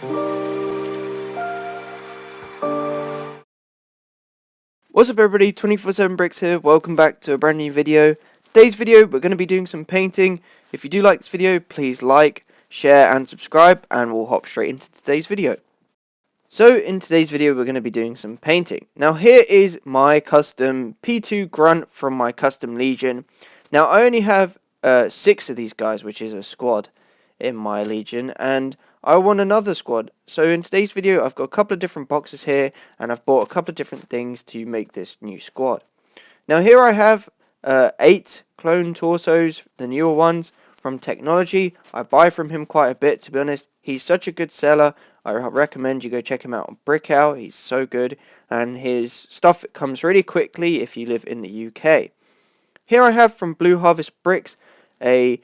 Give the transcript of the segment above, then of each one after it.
What's up everybody, 24/7Bricks here, welcome back to a brand new video. Today's video we're going to be doing some painting. If you do like this video, please like, share and subscribe, and we'll hop straight into today's video. So in today's video we're going to be doing some painting. Now here is my custom P2 Grunt from my custom Legion. Now I only have 6 of these guys, which is a squad in my Legion, and I want another squad. So in today's video I've got a couple of different boxes here, and I've bought a couple of different things to make this new squad. Now here I have 8 clone torsos, the newer ones from Technology. I buy from him quite a bit, to be honest. He's such a good seller. I recommend you go check him out on Brickout. He's so good, and his stuff comes really quickly if you live in the UK. Here I have from Blue Harvest Bricks a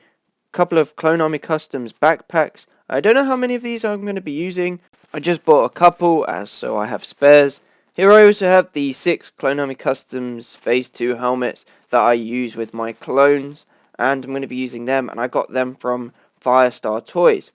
couple of Clone Army Customs backpacks. I don't know how many of these I'm going to be using. I just bought a couple so I have spares. Here I also have the 6 Clone Army Customs Phase 2 helmets that I use with my clones, and I'm going to be using them, and I got them from Firestar Toys.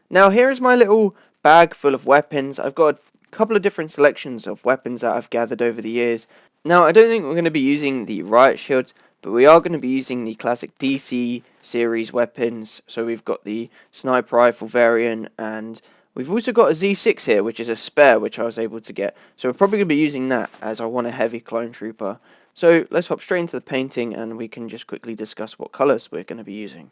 Now here is my little bag full of weapons. I've got a couple of different selections of weapons that I've gathered over the years. Now I don't think we're going to be using the riot shields, but we are going to be using the classic DC series weapons. So we've got the sniper rifle variant, and we've also got a Z6 here, which is a spare, which I was able to get. So we're probably going to be using that, as I want a heavy clone trooper. So let's hop straight into the painting, and we can just quickly discuss what colours we're going to be using.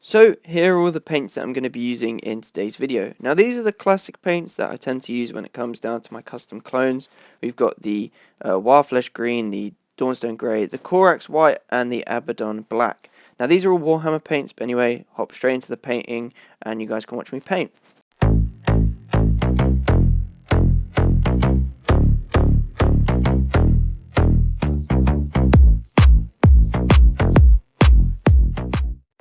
So here are all the paints that I'm going to be using in today's video. Now these are the classic paints that I tend to use when it comes down to my custom clones. We've got the Wildflesh Green, the Dawnstone Grey, the Corax White, and the Abaddon Black. Now these are all Warhammer paints, but anyway, hop straight into the painting and you guys can watch me paint.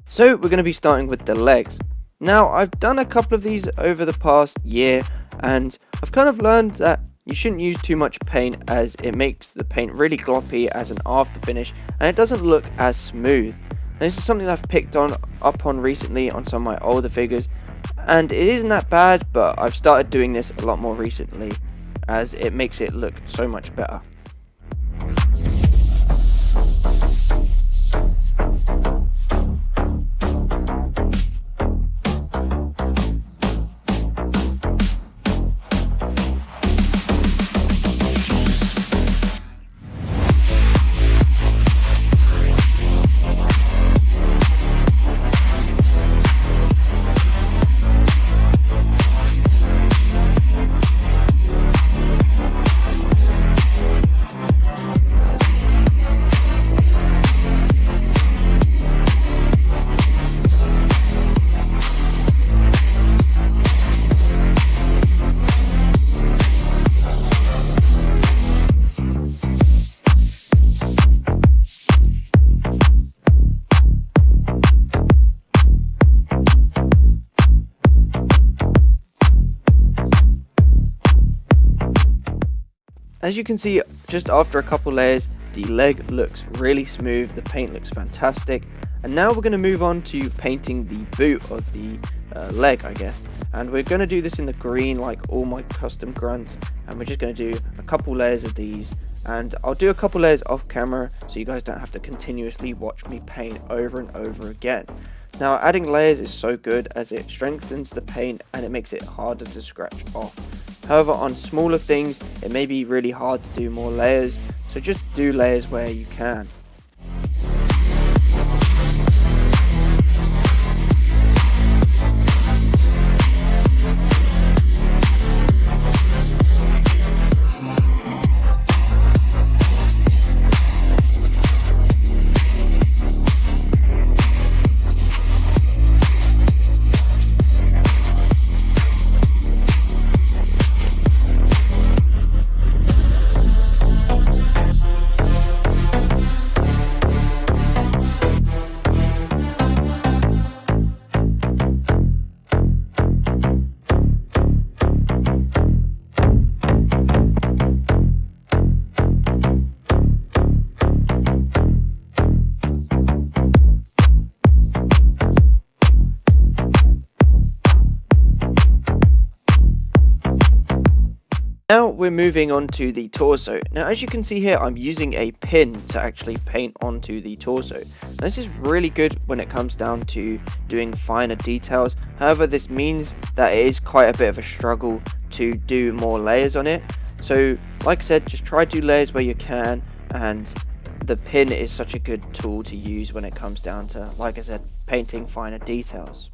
So we're going to be starting with the legs. Now I've done a couple of these over the past year, and I've kind of learned that you shouldn't use too much paint, as it makes the paint really gloppy as an after finish, and it doesn't look as smooth. And this is something that I've picked up on recently on some of my older figures, and it isn't that bad, but I've started doing this a lot more recently, as it makes it look so much better. As you can see, just after a couple layers, the leg looks really smooth, the paint looks fantastic, and now we're going to move on to painting the boot of the leg, I guess. And we're going to do this in the green like all my custom grunts, and we're just going to do a couple layers of these, and I'll do a couple layers off camera so you guys don't have to continuously watch me paint over and over again. Now adding layers is so good, as it strengthens the paint and it makes it harder to scratch off. However, on smaller things it may be really hard to do more layers, so just do layers where you can. we're moving on to the torso. Now as you can see here, I'm using a pin to actually paint onto the torso. Now, this is really good when it comes down to doing finer details. However, this means that it is quite a bit of a struggle to do more layers on it. So like I said, just try to do layers where you can, and the pin is such a good tool to use when it comes down to, like I said, painting finer details.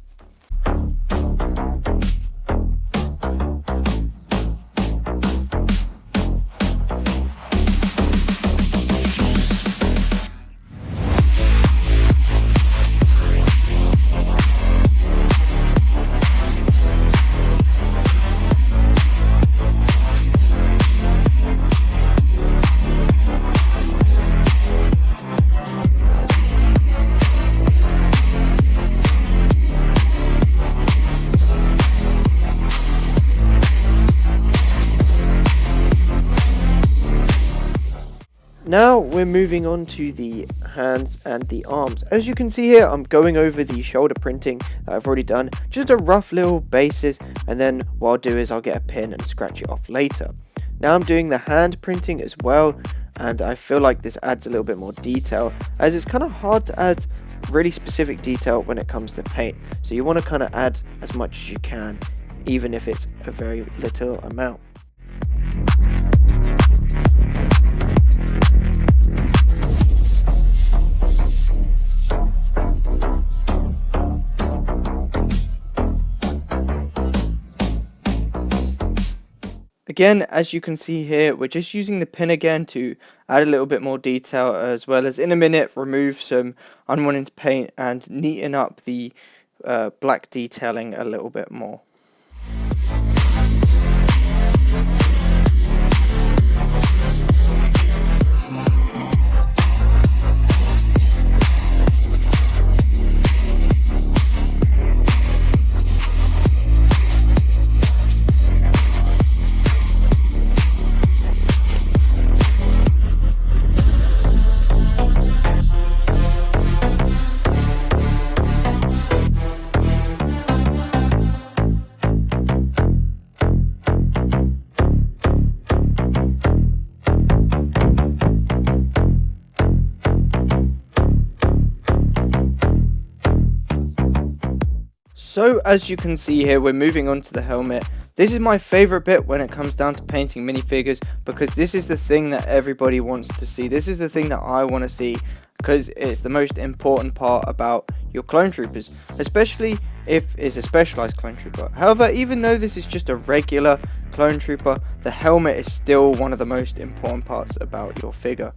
Now we're moving on to the hands and the arms. As you can see here, I'm going over the shoulder printing that I've already done, just a rough little basis, and then what I'll do is I'll get a pin and scratch it off later. Now I'm doing the hand printing as well, and I feel like this adds a little bit more detail, as it's kind of hard to add really specific detail when it comes to paint. So you want to kind of add as much as you can, even if it's a very little amount. Again, as you can see here, we're just using the pin again to add a little bit more detail, as well as in a minute remove some unwanted paint and neaten up the black detailing a little bit more. So as you can see here, we're moving on to the helmet. This is my favorite bit when it comes down to painting minifigures, because this is the thing that everybody wants to see. This is the thing that I want to see, because it's the most important part about your clone troopers, especially if it's a specialized clone trooper. However, even though this is just a regular clone trooper, the helmet is still one of the most important parts about your figure.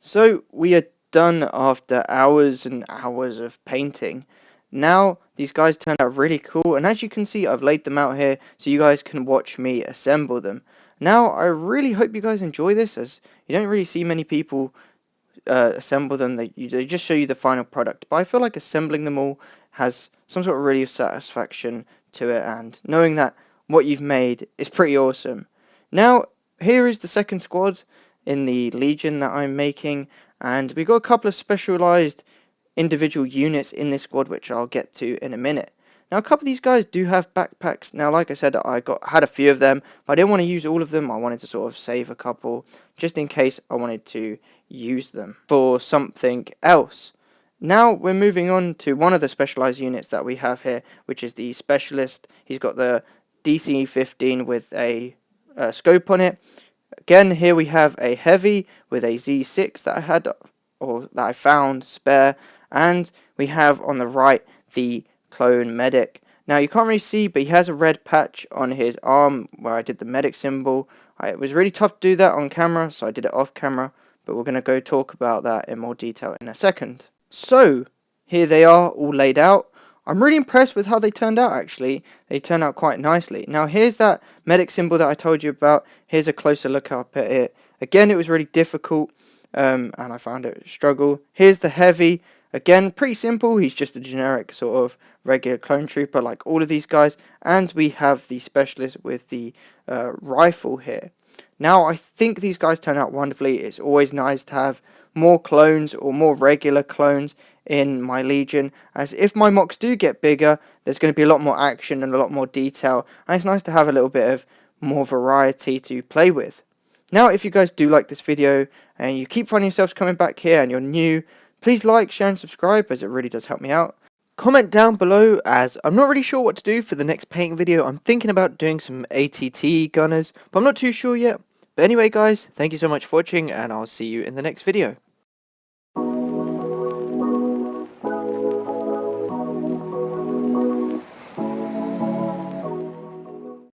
So we are done after hours and hours of painting. Now these guys turned out really cool, and as you can see, I've laid them out here so you guys can watch me assemble them. Now I really hope you guys enjoy this, as you don't really see many people assemble them. They just show you the final product, but I feel like assembling them all has some sort of really satisfaction to it, and knowing that what you've made is pretty awesome. Now here is the second squad in the Legion that I'm making, and we've got a couple of specialized individual units in this squad which I'll get to in a minute. Now a couple of these guys do have backpacks. Now like I said, I had a few of them, but I didn't want to use all of them. I wanted to sort of save a couple just in case I wanted to use them for something else. Now we're moving on to one of the specialized units that we have here, which is the Specialist. He's got the DC-15 with a scope on it. Again, here we have a heavy with a Z6 that I had, or that I found spare, and we have on the right the Clone Medic. Now you can't really see, but he has a red patch on his arm where I did the medic symbol. It was really tough to do that on camera, so I did it off camera, but we're going to go talk about that in more detail in a second. So, here they are all laid out. I'm really impressed with how they turned out, actually. They turned out quite nicely. Now, here's that medic symbol that I told you about. Here's a closer look up at it. Again, it was really difficult, and I found it a struggle. Here's the heavy. Again, pretty simple. He's just a generic sort of regular clone trooper like all of these guys. And we have the Specialist with the rifle here. Now, I think these guys turn out wonderfully. It's always nice to have more clones or more regular clones in my Legion, as if my mocks do get bigger, there's going to be a lot more action and a lot more detail, and it's nice to have a little bit of more variety to play with. Now, if you guys do like this video, and you keep finding yourselves coming back here and you're new, please like, share and subscribe, as it really does help me out. Comment down below, as I'm not really sure what to do for the next painting video. I'm thinking about doing some ATT gunners, but I'm not too sure yet. But anyway guys, thank you so much for watching, and I'll see you in the next video.